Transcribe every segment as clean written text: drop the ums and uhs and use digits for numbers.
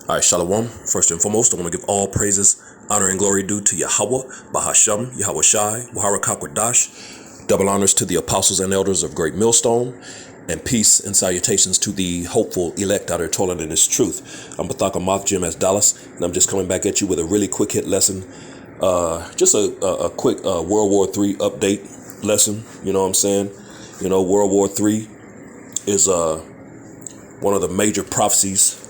All right, Shalom. First and foremost, I want to give all praises, honor, and glory due to Yahweh, Bahasham, Yahweh Shai, Wahara Kakwadash. Double honors to the apostles and elders of Great Millstone, and peace and salutations to the hopeful elect out there toiling in this truth. I'm Bathaka Moth Jim S. Dallas, and I'm just coming back at you with a really quick hit lesson. Just a quick World War III update lesson. You know what I'm saying? You know, World War III is one of the major prophecies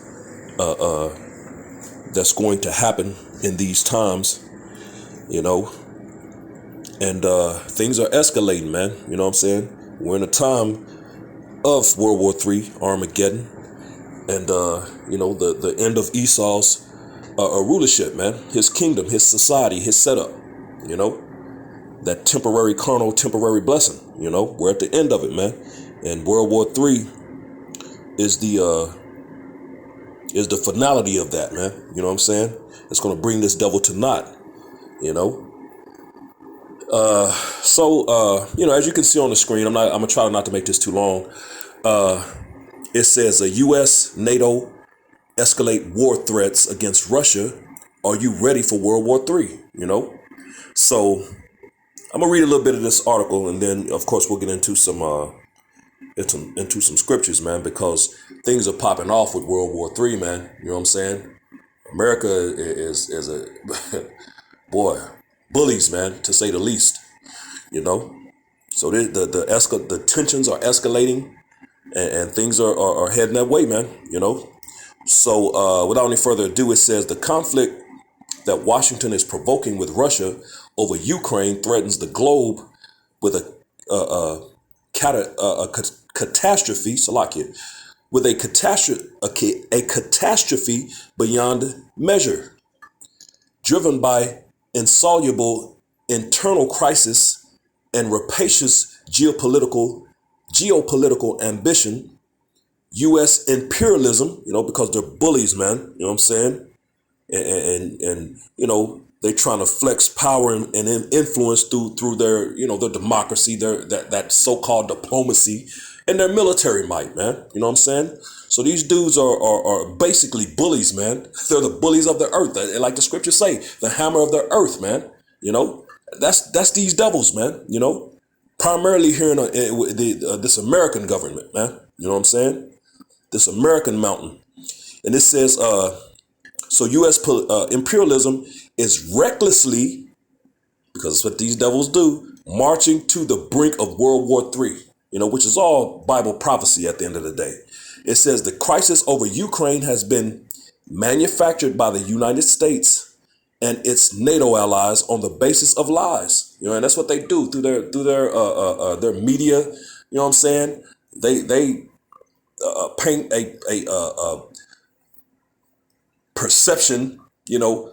that's going to happen in these times, you know, and things are escalating, man. You know what I'm saying? We're in a time of World War III, Armageddon, and you know, the end of Esau's rulership, man. His kingdom, his society, his setup. You know, that temporary carnal, temporary blessing. You know, we're at the end of it, man. And World War III is the finality of that, man. You know what I'm saying? It's going to bring this devil to naught, you know? You know, as you can see on the screen, I'm going to try not to make this too long. It says U.S., NATO escalate war threats against Russia. Are you ready for World War III? You know? So I'm going to read a little bit of this article, and then, of course, we'll get into some scriptures, man, because things are popping off with World War III, man. You know what I'm saying? America is a boy, bullies, man, to say the least. You know, so the tensions are escalating, and things are heading that way, man. You know, so without any further ado, it says the conflict that Washington is provoking with Russia over Ukraine threatens the globe with a catastrophe, Salakia, with a catastrophe beyond measure, driven by insoluble internal crisis and rapacious geopolitical ambition, U.S. imperialism, you know, because they're bullies, man, you know what I'm saying? And you know, they trying to flex power and influence through their, you know, their democracy, that so-called diplomacy, and their military might, man. You know what I'm saying? So these dudes are basically bullies, man. They're the bullies of the earth. Like the scriptures say, the hammer of the earth, man. You know, that's these devils, man. You know, primarily here in this American government, man. You know what I'm saying? This American mountain. And it says, so U.S. imperialism is recklessly, because it's what these devils do, marching to the brink of World War III, you know, which is all Bible prophecy at the end of the day. It says the crisis over Ukraine has been manufactured by the United States and its NATO allies on the basis of lies. You know, and that's what they do through their media. You know what I'm saying? They paint a perception, you know,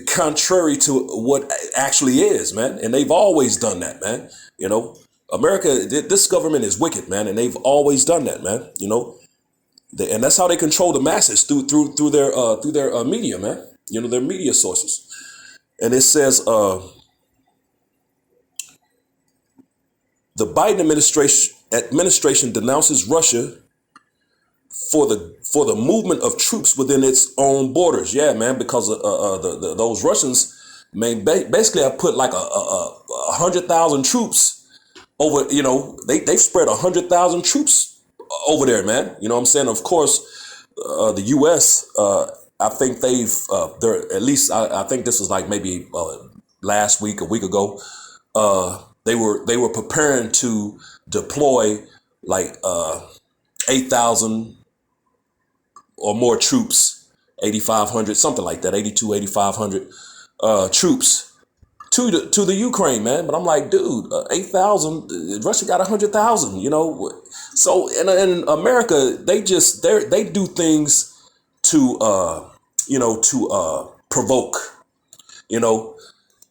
contrary to what actually is, man. And they've always done that, man. You know, America, this government is wicked, man, and they've always done that, man. You know, and that's how they control the masses through their media, man. You know, their media sources. And it says the Biden administration denounces Russia for the movement of troops within its own borders. Yeah, man, because those Russians, man, basically have put like a 100,000 troops over. You know, they've spread 100,000 troops over there, man. You know what I'm saying? Of course, the U.S. I think they're at least. I think this was like maybe last week, a week ago. They were preparing to deploy like 8,000 or more troops, 8,500, something like that, 8,500 troops to the Ukraine, man. But I'm like, dude, 8,000, Russia got 100,000, you know. So in America, they do things to provoke, you know.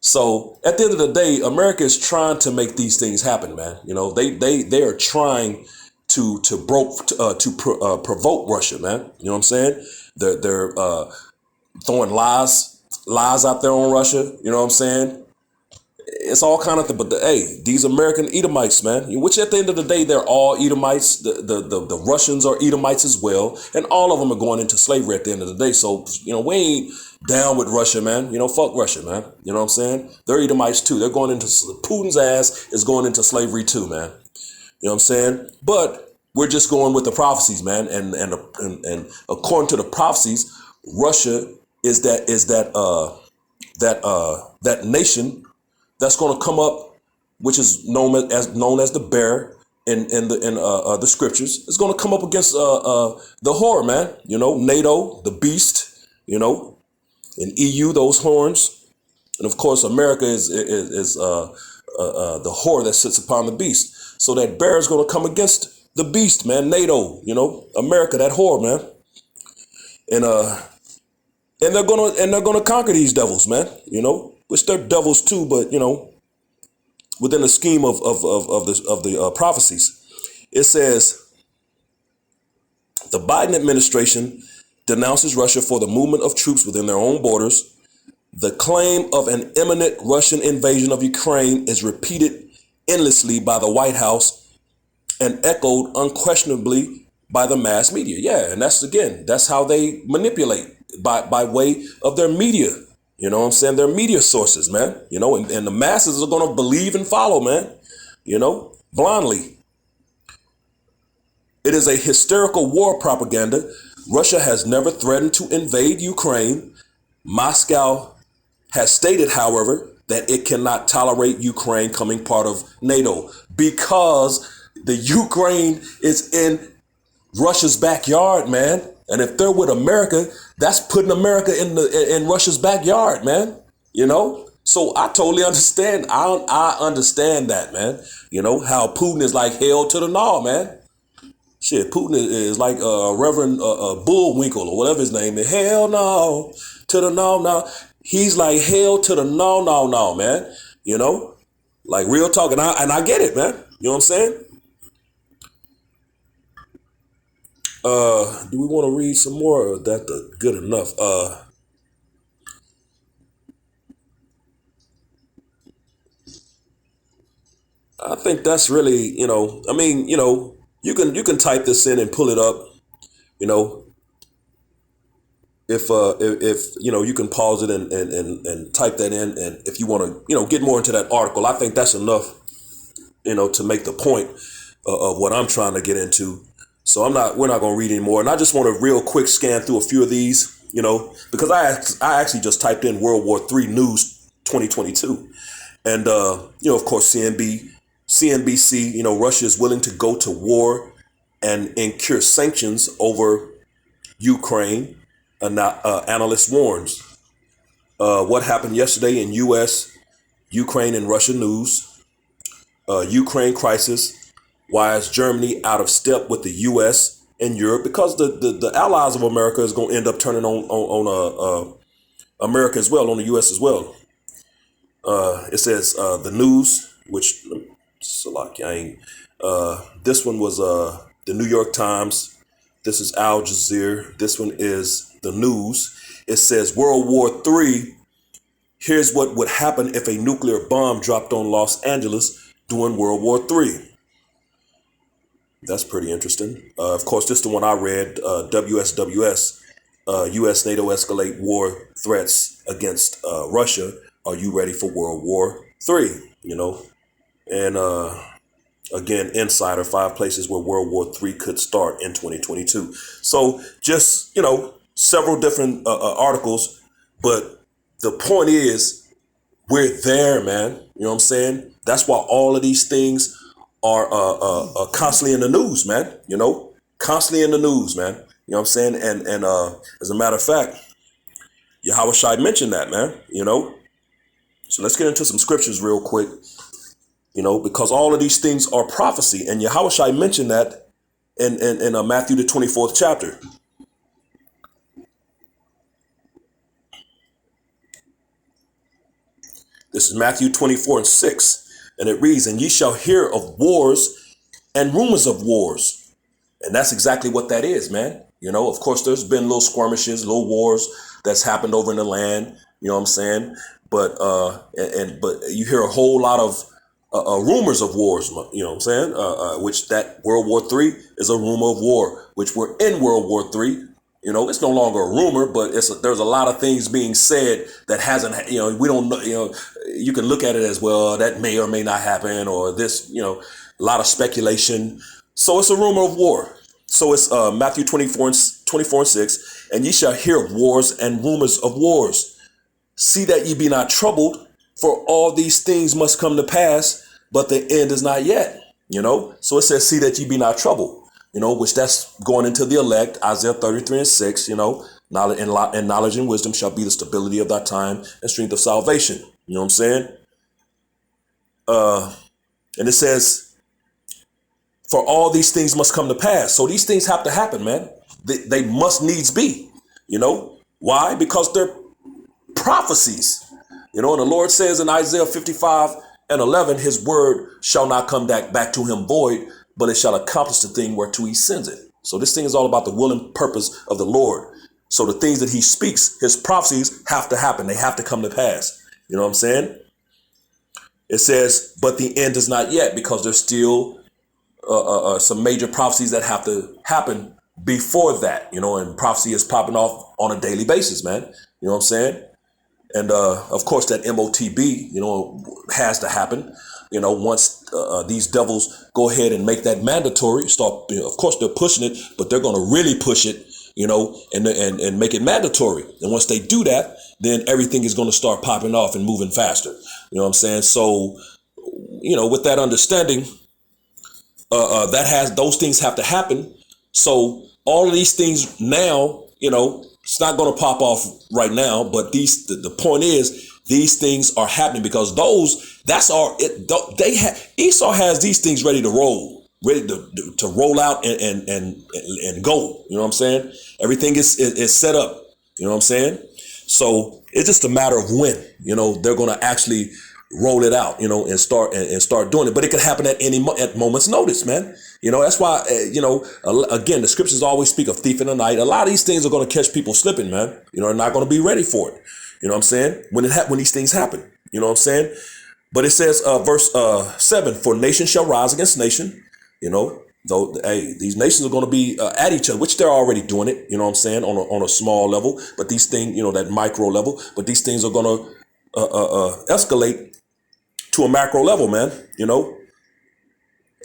So at the end of the day, America is trying to make these things happen, man. You know, they are trying to provoke Russia, man. You know what I'm saying? They're throwing lies out there on Russia. You know what I'm saying? it's all kind of hey, these American Edomites, man, which at the end of the day, they're all Edomites. The Russians are Edomites as well, and all of them are going into slavery at the end of the day. So, we ain't down with Russia, man. Fuck Russia, man. You know what I'm saying? They're Edomites too. They're going into Putin's ass is going into slavery too, man. You know what I'm saying? But we're just going with the prophecies, man. And according to the prophecies, Russia is that nation that's going to come up, which is known as the bear in the scriptures. It's going to come up against the whore, man. NATO, the beast. In EU, those horns, and of course, America is the whore that sits upon the beast. So that bear is going to come against the beast, man. NATO, America, that whore, man, and they're gonna conquer these devils, man. Which they're devils too, but within the scheme of the prophecies, it says the Biden administration denounces Russia for the movement of troops within their own borders. The claim of an imminent Russian invasion of Ukraine is repeated endlessly by the White House and echoed unquestionably by the mass media. Yeah, and that's how they manipulate by way of their media. You know what I'm saying? Their media sources, man. And the masses are going to believe and follow, man. Blindly. It is a hysterical war propaganda. Russia has never threatened to invade Ukraine. Moscow has stated, however, that it cannot tolerate Ukraine coming part of NATO because the Ukraine is in Russia's backyard, man. And if they're with America, that's putting America in Russia's backyard, man. So I totally understand. I understand that, man. How Putin is like hell to the gnaw, man. Shit, Putin is like Reverend Bullwinkle or whatever his name is. Hell no to the no. He's like hell to the no, man. Like real talk, and I get it, man. You know what I'm saying? Do we want to read some more, or that good enough? I think that's really, you can type this in and pull it up, if you can pause it and type that in, and if you want to, get more into that article, I think that's enough, to make the point of what I'm trying to get into. So we're not going to read anymore. And I just want to real quick scan through a few of these, because I actually just typed in World War III news 2022. And, of course, CNBC, Russia is willing to go to war and incur sanctions over Ukraine. Analyst warns. What happened yesterday in U.S., Ukraine, and Russia news. Ukraine crisis. Why is Germany out of step with the U.S. and Europe? Because the allies of America is going to end up turning on America as well, on the U.S. as well. It says the news, which this one was the New York Times. This is Al Jazeera. This one is the news. It says World War III. Here's what would happen if a nuclear bomb dropped on Los Angeles during World War III. That's pretty interesting. Of course, this is the one I read, WSWS, U.S. NATO escalate war threats against Russia. Are you ready for World War III? And again, Insider, 5 places where World War III could start in 2022. So just, several different articles. But the point is, we're there, man. You know what I'm saying? That's why all of these things are constantly in the news, man. Constantly in the news, man. You know what I'm saying? And as a matter of fact, Yahweh Shai mentioned that, man. So let's get into some scriptures real quick. Because all of these things are prophecy, and Yahweh Shai mentioned that in Matthew the 24th chapter. This is Matthew 24:6. And it reads, and ye shall hear of wars and rumors of wars. And that's exactly what that is, man. Of course, there's been little skirmishes, little wars that's happened over in the land. You know what I'm saying? But you hear a whole lot of rumors of wars. You know what I'm saying? Which that World War III is a rumor of war. Which we're in World War III. You know, it's no longer a rumor, but there's a lot of things being said that hasn't. You know, we don't know. You know, you can look at it as, well, that may or may not happen, or this. You know, a lot of speculation. So it's a rumor of war. So it's Matthew 24:6, and ye shall hear of wars and rumors of wars. See that ye be not troubled, for all these things must come to pass, but the end is not yet. You know, so it says, see that ye be not troubled. You know, which that's going into the elect, Isaiah 33:6. You know, knowledge and wisdom shall be the stability of thy time and strength of salvation. You know what I'm saying? And it says, for all these things must come to pass. So these things have to happen, man. They must needs be. You know why? Because they're prophecies. You know, and the Lord says in Isaiah 55:11, his word shall not come back to him void, but it shall accomplish the thing whereto he sends it. So this thing is all about the will and purpose of the Lord. So the things that he speaks, his prophecies have to happen. They have to come to pass. You know what I'm saying? It says, but the end is not yet, because there's still some major prophecies that have to happen before that. You know, and prophecy is popping off on a daily basis, man. You know what I'm saying? And of course, that MOTB, you know, has to happen. You know, once these devils go ahead and make that mandatory, start, you know, of course, they're pushing it, but they're going to really push it, you know, and make it mandatory. And once they do that, then everything is going to start popping off and moving faster. You know what I'm saying? So, you know, with that understanding, those things have to happen. So all of these things now, you know, it's not going to pop off right now, but the point is, these things are happening because Esau has these things ready to roll, ready to roll out and go. You know what I'm saying? Everything is set up. You know what I'm saying? So it's just a matter of when, you know, they're going to actually roll it out, you know, and start doing it. But it could happen at moment's notice, man. You know, that's why, you know, again, the scriptures always speak of thief in the night. A lot of these things are going to catch people slipping, man. You know, they're not going to be ready for it. You know what I'm saying? When these things happen, you know what I'm saying? But it says, verse 7, for nation shall rise against nation, you know, though, hey, these nations are going to be at each other, which they're already doing it, you know what I'm saying, on a small level. But these things, you know, that micro level, but these things are going to escalate to a macro level, man, you know.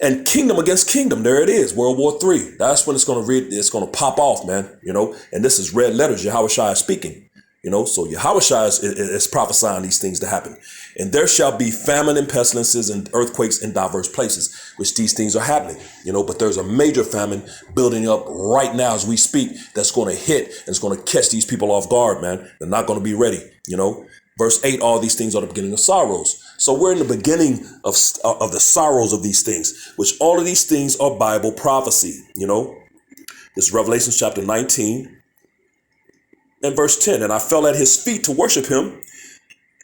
And kingdom against kingdom, there it is, World War III. That's when it's going to pop off, man, you know. And this is red letters, Yahushua is speaking. You know, so Yahushua is prophesying these things to happen. And there shall be famine and pestilences and earthquakes in diverse places, which these things are happening, you know, but there's a major famine building up right now as we speak that's going to hit and it's going to catch these people off guard, man. They're not going to be ready, you know. Verse 8, all these things are the beginning of sorrows. So we're in the beginning of the sorrows of these things, which all of these things are Bible prophecy, you know. This is Revelation chapter 19. And verse 10, and I fell at his feet to worship him.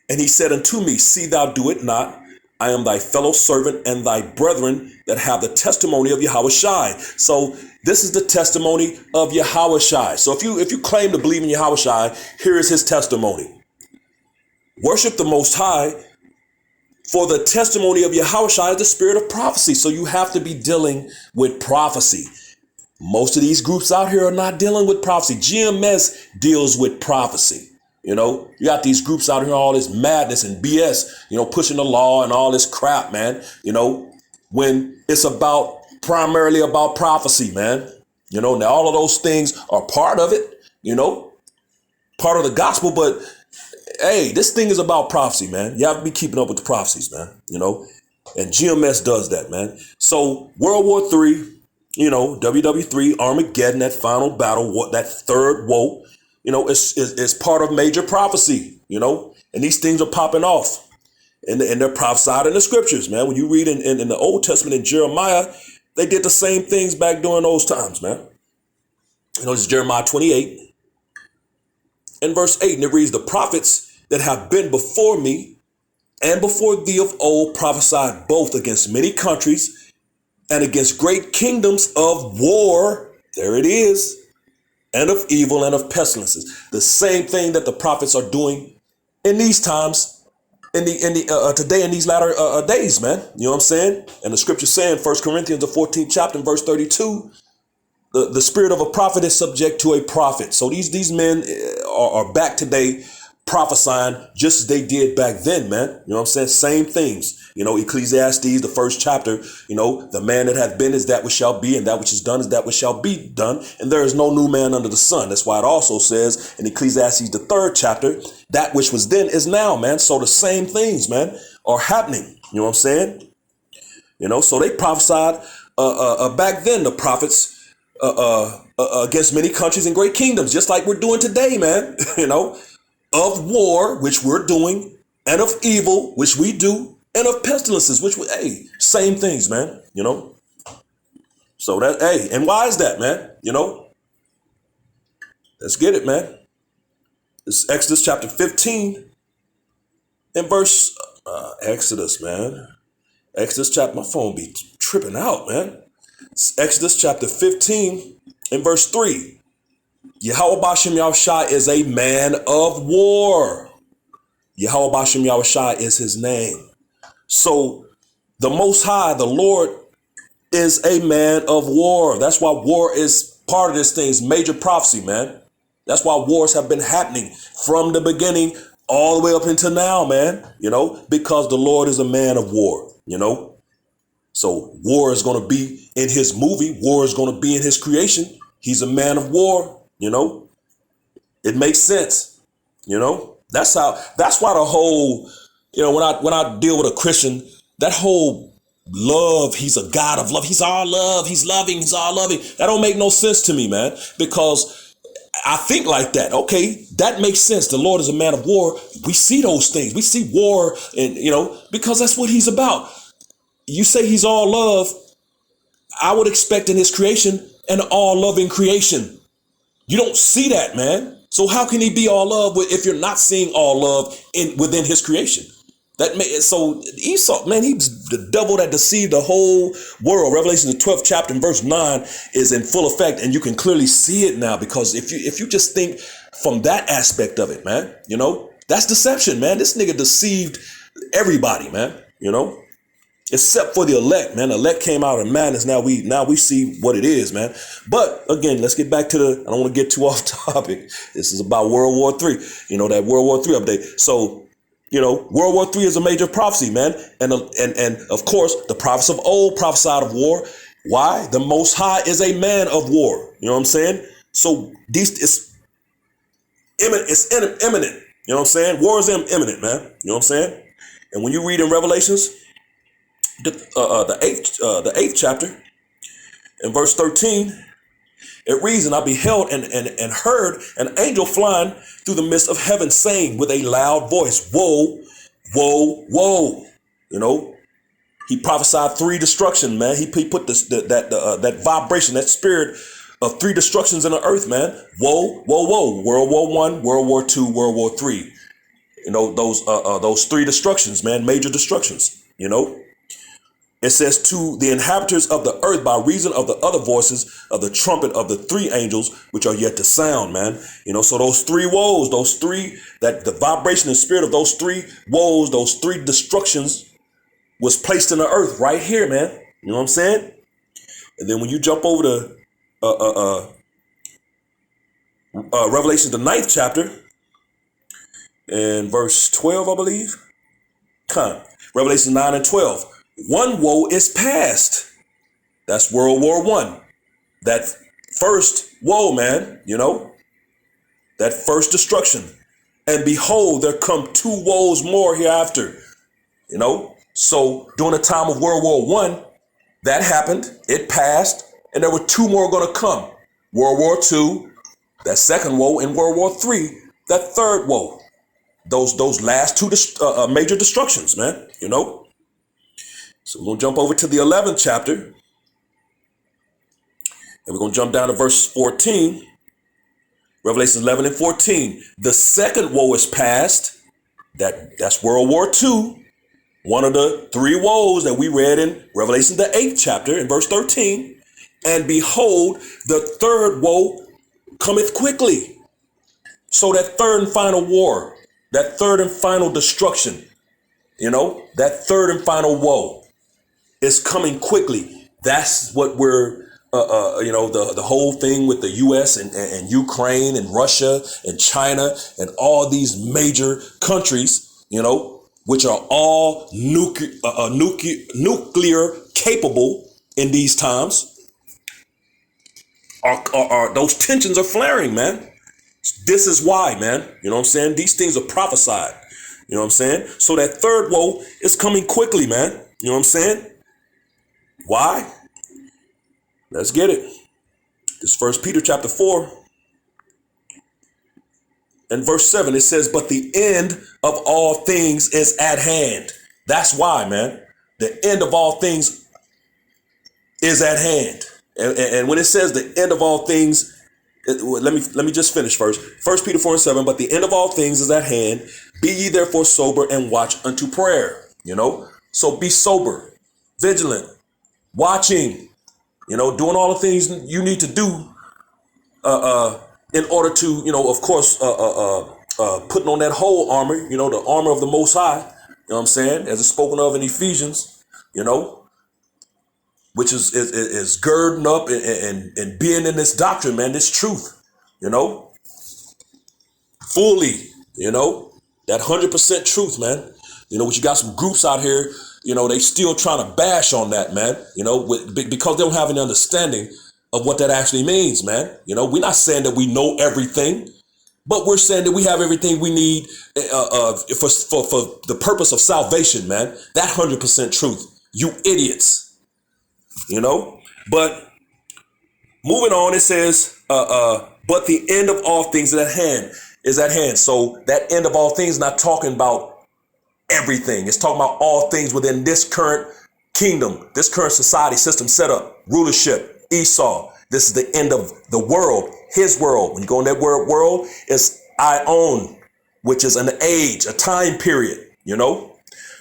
And he said unto me, see thou do it not. I am thy fellow servant and thy brethren that have the testimony of Yahushua. So this is the testimony of Yahushua. So if you claim to believe in Yahushua, here is his testimony. Worship the Most High, for the testimony of Yahushua is the spirit of prophecy. So you have to be dealing with prophecy. Most of these groups out here are not dealing with prophecy. GMS deals with prophecy. You know, you got these groups out here, all this madness and BS, you know, pushing the law and all this crap, man, you know, when it's primarily about prophecy, man. You know, now all of those things are part of it, you know, part of the gospel. But hey, this thing is about prophecy, man. You have to be keeping up with the prophecies, man, you know, and GMS does that, man. So World War III. You know, WW3, Armageddon, that final battle, that third woe, you know, is part of major prophecy, you know, and these things are popping off and they're prophesied in the scriptures, man. When you read in the Old Testament in Jeremiah, they did the same things back during those times, man. You know, this is Jeremiah 28 and verse 8, and it reads, the prophets that have been before me and before thee of old prophesied both against many countries and against great kingdoms of war, there it is, and of evil and of pestilences. The same thing that the prophets are doing in these times, today in these latter days, man. You know what I'm saying? And the scripture saying, 1 Corinthians, the 14th chapter, and verse 32, the spirit of a prophet is subject to a prophet. So these men are back today prophesying just as they did back then, man. You know what I'm saying? Same things. You know, Ecclesiastes, the first chapter, you know, the man that hath been is that which shall be, and that which is done is that which shall be done. And there is no new man under the sun. That's why it also says in Ecclesiastes, the third chapter, that which was then is now, man. So the same things, man, are happening. You know what I'm saying? You know, so they prophesied back then, the prophets, against many countries and great kingdoms, just like we're doing today, man. You know, of war, which we're doing, and of evil, which we do, and of pestilences, which we, hey, same things, man. You know, so that, hey, and why is that, man? You know, let's get it, man. It's Exodus chapter 15 and verse Exodus, man. Exodus chapter, my phone be tripping out, man. It's Exodus chapter 15 and verse 3. Yahweh Bashem Yahushai is a man of war. Yahweh Bashem Yahushai is his name. So the Most High, the Lord, is a man of war. That's why war is part of this thing's major prophecy, man. That's why wars have been happening from the beginning all the way up until now, man. You know, because the Lord is a man of war, you know. So war is going to be in his movie. War is going to be in his creation. He's a man of war, you know. It makes sense, you know. That's why the whole, you know, when I deal with a Christian, that whole love, he's a God of love. He's all love. He's loving. He's all loving. That don't make no sense to me, man, because I think like that. Okay, that makes sense. The Lord is a man of war. We see those things. We see war, and you know, because that's what he's about. You say he's all love. I would expect in his creation an all loving creation. You don't see that, man. So how can he be all love if you're not seeing all love within his creation? So Esau, man, he's the devil that deceived the whole world. Revelation, the 12th chapter and verse 9 is in full effect, and you can clearly see it now, because if you just think from that aspect of it, man, you know, that's deception, man. This nigga deceived everybody, man, you know. Except for the elect, man. The elect came out of madness. Now we see what it is, man. But again, let's get back to I don't want to get too off topic. This is about World War III. You know, that World War III update. So, you know, World War III is a major prophecy, man. And of course, the prophets of old prophesied of war. Why? The Most High is a man of war. You know what I'm saying? So it's imminent. It's imminent. You know what I'm saying? War is imminent, man. You know what I'm saying? And when you read in Revelations, the eighth chapter, in verse 13, it reads, and I beheld and heard an angel flying through the midst of heaven, saying with a loud voice, woe, woe, woe. You know, he prophesied three destruction, man. He put that vibration, that spirit of three destructions in the earth, man. Woe, woe, woe. World War I, World War II, World War III. You know, those three destructions, man, major destructions, you know. It says, to the inhabitants of the earth by reason of the other voices of the trumpet of the three angels, which are yet to sound, man. You know, so those three woes, that the vibration and spirit of those three woes, those three destructions was placed in the earth right here, man. You know what I'm saying? And then when you jump over to Revelation, the 9th chapter, and verse 12, I believe. Revelation 9 and 12. One woe is past. That's World War I. That first woe, man, you know, that first destruction. And behold, there come two woes more hereafter. You know, so during the time of World War I, that happened, it passed, and there were two more going to come. World War II, that second woe, and World War III, that third woe. Those last two major destructions, man, you know. So we're going to jump over to the 11th chapter, and we're going to jump down to verse 14. Revelation 11 and 14. The second woe is past. That's World War II. One of the three woes that we read in Revelation the 8th chapter in verse 13. And behold, the third woe cometh quickly. So that third and final war, that third and final destruction, that third and final woe is coming quickly. That's what we're, the whole thing with the U.S. and Ukraine and Russia and China and all these major countries, which are all nuclear capable in these times, are those tensions are flaring, man. This is why, man. You know what I'm saying? These things are prophesied. You know what I'm saying? So that third woe is coming quickly, man. You know what I'm saying? Why? Let's get it. This 1 Peter chapter 4 and verse 7, it says, but the end of all things is at hand. That's why, man. The end of all things is at hand. And when it says the end of all things, let me just finish first. 1 Peter 4 and 7, but the end of all things is at hand. Be ye therefore sober and watch unto prayer. So be sober, vigilant, watching, doing all the things you need to do in order to, of course, putting on that whole armor, the armor of the Most High, you know what I'm saying, as it's spoken of in Ephesians, which is girding up and being in this doctrine, man, this truth, fully, that 100% truth, man. What you got some groups out here, they still trying to bash on that, man, because they don't have any understanding of what that actually means, man. We're not saying that we know everything, but we're saying that we have everything we need for the purpose of salvation, man. That 100% truth, you idiots. But moving on, it says, but the end of all things is at hand. So that end of all things is not talking about everything. It's talking about all things within this current kingdom, this current society system setup, rulership, Esau. This is the end of the world, his world. When you go in that word world, it's Ion, which is an age, a time period,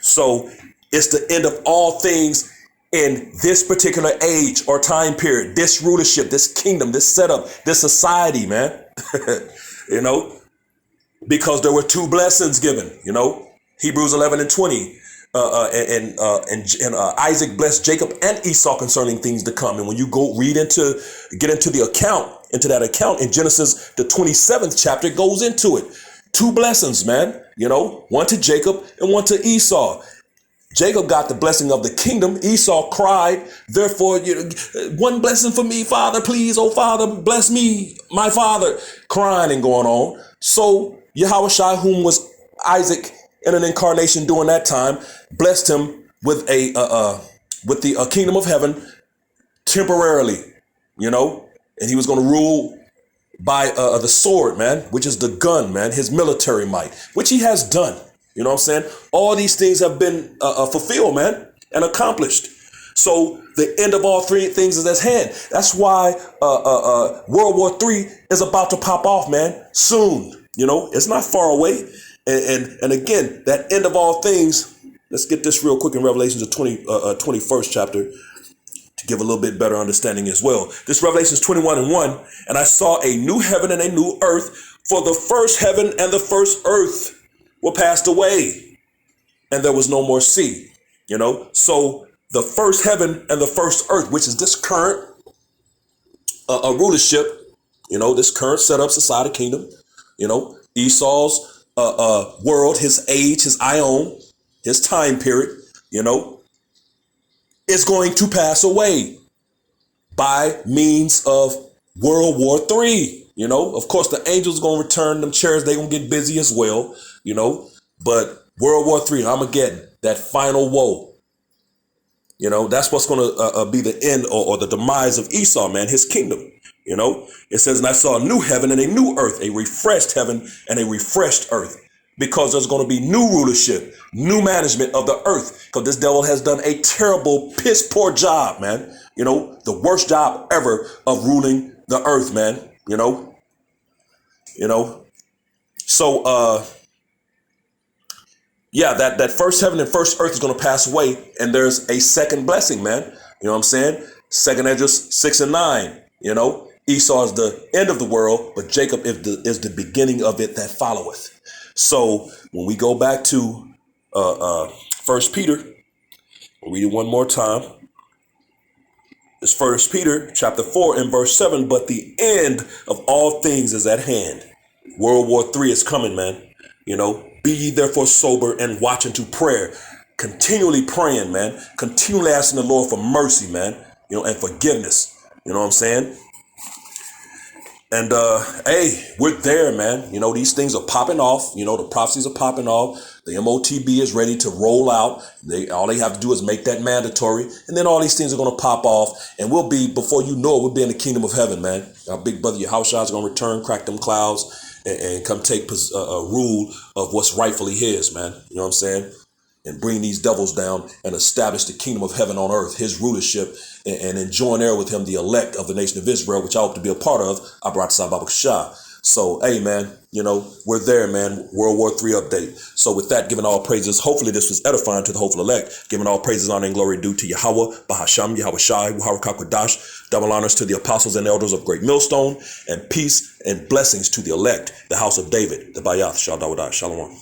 So it's the end of all things in this particular age or time period, this rulership, this kingdom, this setup, this society, man. Because there were two blessings given, Hebrews 11 and 20. And Isaac blessed Jacob and Esau concerning things to come. And when you get into that account in Genesis, the 27th chapter goes into it. Two blessings, man, one to Jacob and one to Esau. Jacob got the blessing of the kingdom. Esau cried, therefore, one blessing for me, Father, please. Oh, Father, bless me, my father, crying and going on. So Yahushua, whom was Isaac in an incarnation during that time, blessed him with the kingdom of heaven temporarily, and he was going to rule by the sword, man, which is the gun, man, his military might, which he has done. You know what I'm saying? All these things have been fulfilled, man, and accomplished. So the end of all three things is at hand. That's why World War III is about to pop off, man, soon. It's not far away. And again, that end of all things, let's get this real quick in Revelations, the 21st chapter, to give a little bit better understanding as well. This Revelations 21 and 1, and I saw a new heaven and a new earth, for the first heaven and the first earth were passed away, and there was no more sea. So the first heaven and the first earth, which is this current rulership, this current setup, society, kingdom, Esau's world, his age, his Ion, his time period, is going to pass away by means of World War III. Of course, the angels are going to return them chairs. They're going to get busy as well, but World War III, Armageddon, that final woe, that's what's going to be the end or the demise of Esau, man, his kingdom. It says, and I saw a new heaven and a new earth, a refreshed heaven and a refreshed earth, because there's going to be new rulership, new management of the earth, because this devil has done a terrible, piss poor job, man. The worst job ever of ruling the earth, man. So, yeah, that first heaven and first earth is going to pass away, and there's a second blessing, man. You know what I'm saying? 2 Esdras 6 and 9. Esau is the end of the world, but Jacob is the beginning of it that followeth. So when we go back to First Peter, we'll read it one more time. It's First Peter chapter 4 and verse 7. But the end of all things is at hand. World War III is coming, man. Be ye therefore sober and watch unto prayer. Continually praying, man. Continually asking the Lord for mercy, man. And forgiveness. You know what I'm saying? And hey, we're there, man. These things are popping off. The prophecies are popping off. The MOTB is ready to roll out. All they have to do is make that mandatory, and then all these things are going to pop off, and we'll be, before you know it, we'll be in the kingdom of heaven, man. Our big brother Yahushua is going to return, crack them clouds, and come take rule of what's rightfully his, man. You know what I'm saying? And bring these devils down and establish the kingdom of heaven on earth, his rulership, and enjoy there with him the elect of the nation of Israel, which I hope to be a part of. So, hey, man, we're there, man. World War III update. So with that, giving all praises, hopefully this was edifying to the hopeful elect, giving all praises, honor, and glory due to Yahweh, Bahasham, Yahweh Shai, Wuharakwadash, double honors to the apostles and elders of Great Millstone, and peace and blessings to the elect, the house of David, the Bayath, Shalom.